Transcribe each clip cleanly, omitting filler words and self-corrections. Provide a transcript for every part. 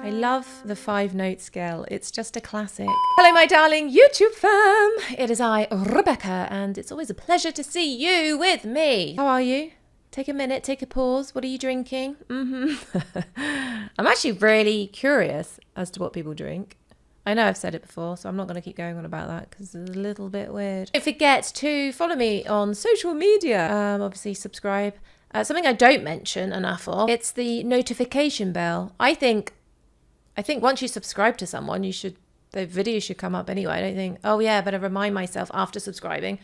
I love the 5-note scale. It's just a classic. Hello, my darling YouTube fam. It is I, Rebecca, and it's always a pleasure to see you with me. How are you? Take a minute, take a pause. What are you drinking? I'm actually really curious as to what people drink. I know I've said it before, so I'm not going to keep going on about that because it's a little bit weird. Don't forget to follow me on social media. Obviously, subscribe. Something I don't mention enough of, it's the notification bell. I think once you subscribe to someone, the video should come up anyway. I don't think, oh yeah, I better remind myself after subscribing.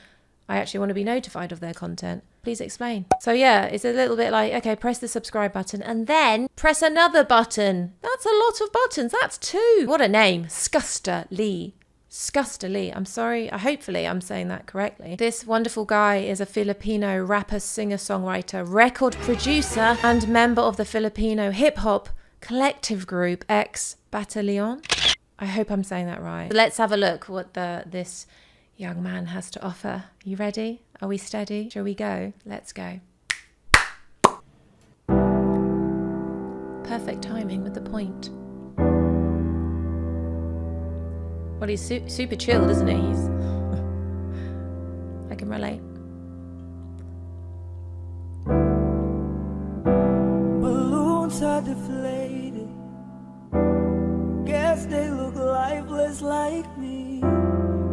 I actually want to be notified of their content. Please explain. So yeah, it's a little bit like, okay, press the subscribe button and then press another button. That's a lot of buttons. That's 2. What a name. Skusta Lee. Skusta Lee. I'm sorry. Hopefully I'm saying that correctly. This wonderful guy is a Filipino rapper, singer, songwriter, record producer, and member of the Filipino hip-hop collective group X Battalion. I hope I'm saying that right. Let's have a look what this young man has to offer. You ready? Are we steady? Shall we go? Let's go. Perfect timing with the point. Well, he's super chilled, isn't he? I can relate. Balloons are deflated. Guess they look lifeless like me.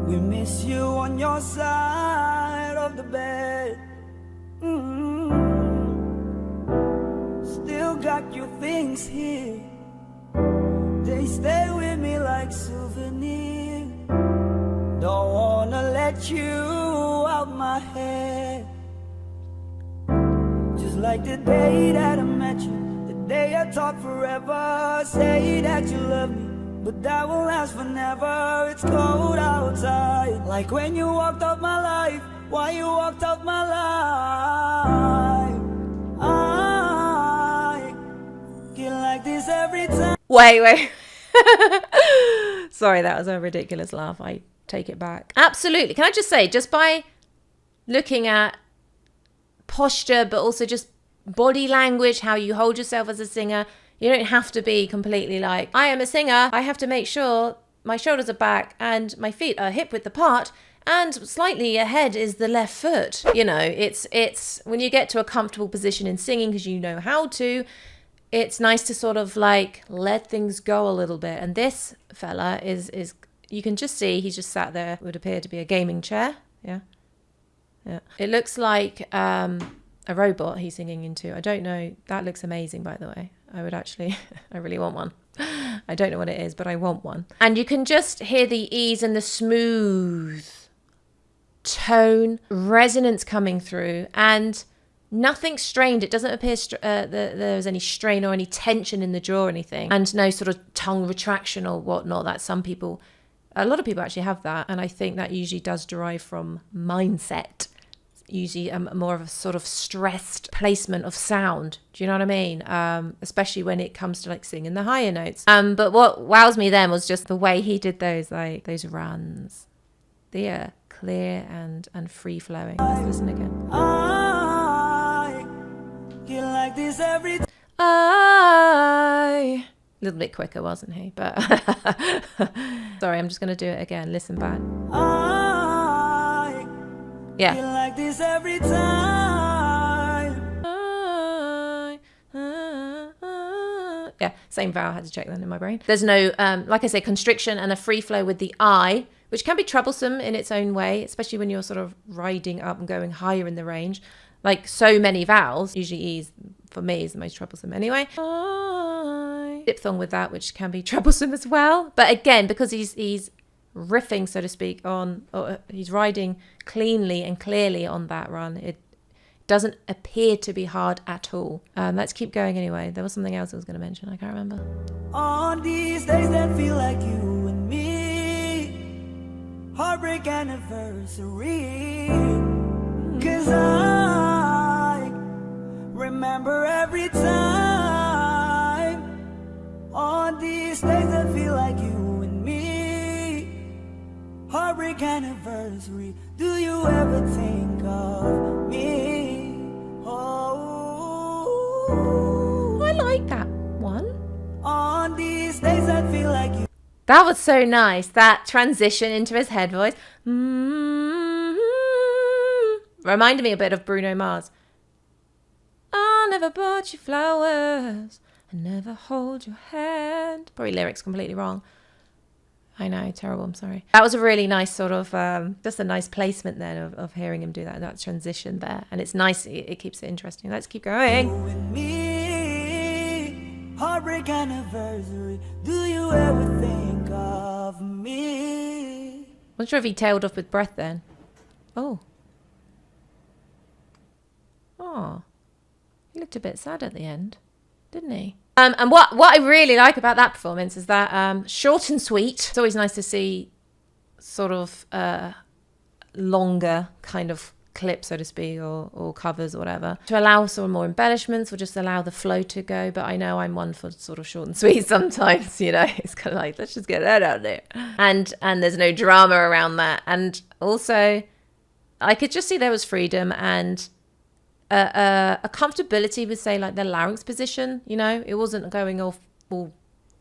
We miss you on your side of the bed. Still got your things here. They stay with me like souvenirs. Don't wanna let you out my head. Just like the day that I met you, the day I thought forever. Say that you love me, but that won't last forever. It's cold outside, like when you walked out my life. Why you walked out my life? I get like this every time. Wait. Sorry, that was a ridiculous laugh. I take it back. Absolutely. Can I just say, just by looking at posture, but also just body language, how you hold yourself as a singer, you don't have to be completely like, I am a singer. I have to make sure my shoulders are back and my feet are hip width apart and slightly ahead is the left foot. You know, it's when you get to a comfortable position in singing because you know how to, it's nice to sort of like let things go a little bit. And this fella is you can just see he's just sat there. It would appear to be a gaming chair. Yeah. It looks like a robot he's singing into. I don't know. That looks amazing, by the way. I really want one. I don't know what it is, but I want one. And you can just hear the ease and the smooth tone, resonance coming through, and nothing strained. It doesn't appear there's any strain or any tension in the jaw or anything, and no sort of tongue retraction or whatnot. That a lot of people actually have that, and I think that usually does derive from mindset. Usually more of a sort of stressed placement of sound. Do you know what I mean? Especially when it comes to like singing the higher notes. But what wows me then was just the way he did those runs. They're clear and free flowing. Let's listen again. I get like this every time. A little bit quicker, wasn't he? But sorry, I'm just going to do it again. Listen back. Yeah. Feel like this every time. Yeah, same vowel. I had to check that in my brain. There's no, like I say, constriction and a free flow with the I, which can be troublesome in its own way, especially when you're sort of riding up and going higher in the range. Like so many vowels, usually E for me is the most troublesome anyway. Diphthong with that, which can be troublesome as well. But again, because he's riffing, so to speak, or he's riding cleanly and clearly on that run, it doesn't appear to be hard at all. Let's keep going anyway. There was something else I was going to mention. I can't remember. On these days that feel like you and me, heartbreak anniversary, 'cause I remember every time. On these days that feel like you and me, heartbreak anniversary, do you ever think of me? Oh, I like that one. On these That was so nice. That transition into his head voice. Reminded me a bit of Bruno Mars. I never bought you flowers. I never hold your hand. Probably lyrics completely wrong. I know, terrible, I'm sorry. That was a really nice sort of, just a nice placement then of hearing him do that transition there. And it's nice, it keeps it interesting. Let's keep going. You and me, heartbreak anniversary. Do you ever think of me? Wasn't sure if he tailed off with breath then. Oh. Oh. He looked a bit sad at the end, didn't he? And what I really like about that performance is that short and sweet. It's always nice to see sort of longer kind of clips, so to speak, or covers or whatever, to allow sort of more embellishments or just allow the flow to go. But I know I'm one for sort of short and sweet sometimes, you know. It's kind of like, let's just get that out there. And there's no drama around that. And also, I could just see there was freedom and a comfortability with, say, like the larynx position, you know. It wasn't going off all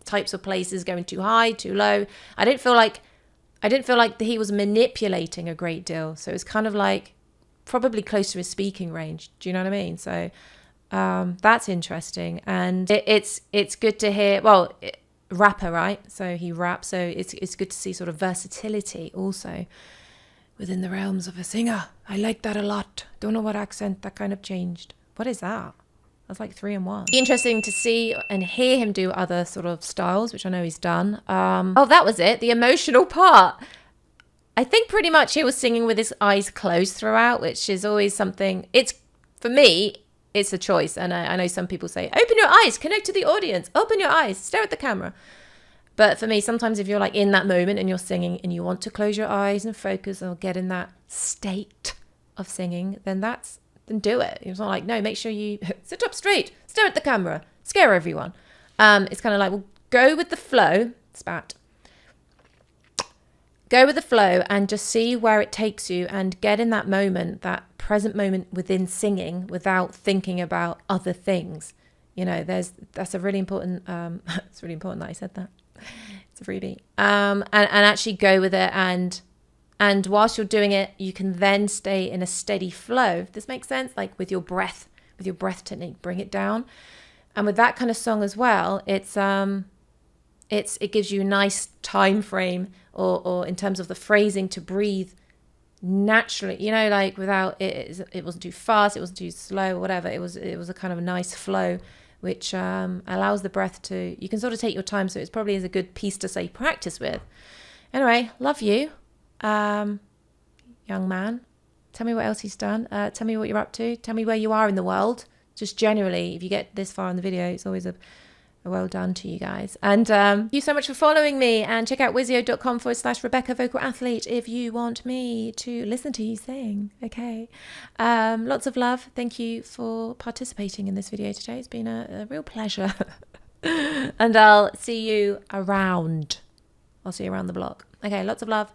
types of places, going too high, too low. I didn't feel like he was manipulating a great deal. So it was kind of like probably close to his speaking range. Do you know what I mean? So that's interesting. And it's good to hear, well, rapper, right? So he raps. So it's good to see sort of versatility also within the realms of a singer. I like that a lot. Don't know what accent that kind of changed. What is that? That's like 3 in 1. Interesting to see and hear him do other sort of styles, which I know he's done. Oh, that was it. The emotional part. I think pretty much he was singing with his eyes closed throughout, which is always something. It's, for me, it's a choice. And I know some people say, open your eyes, connect to the audience, open your eyes, stare at the camera. But for me, sometimes if you're like in that moment and you're singing and you want to close your eyes and focus or get in that state of singing, then do it. It's not like, no, make sure you sit up straight, stare at the camera, scare everyone. It's kind of like, well, go with the flow. Spat. Go with the flow and just see where it takes you and get in that moment, that present moment within singing without thinking about other things. You know, that's a really important, it's really important that I said that. It's a freebie. And actually go with it, and whilst you're doing it, you can then stay in a steady flow. If this makes sense, like with your breath technique, bring it down. And with that kind of song as well, it gives you a nice time frame, or in terms of the phrasing, to breathe naturally. You know, like without it wasn't too fast, it wasn't too slow, whatever. It was a kind of a nice flow, which allows the breath to, you can sort of take your time. So it's probably is a good piece to say practice with. Anyway, love you, young man. Tell me what else he's done. Tell me what you're up to. Tell me where you are in the world. Just generally, if you get this far in the video, it's always a well done to you guys. And thank you so much for following me, and check out wizio.com/Rebecca Vocal Athlete if you want me to listen to you sing. Okay. Lots of love. Thank you for participating in this video today. It's been a real pleasure. And I'll see you around. I'll see you around the block. Okay, lots of love.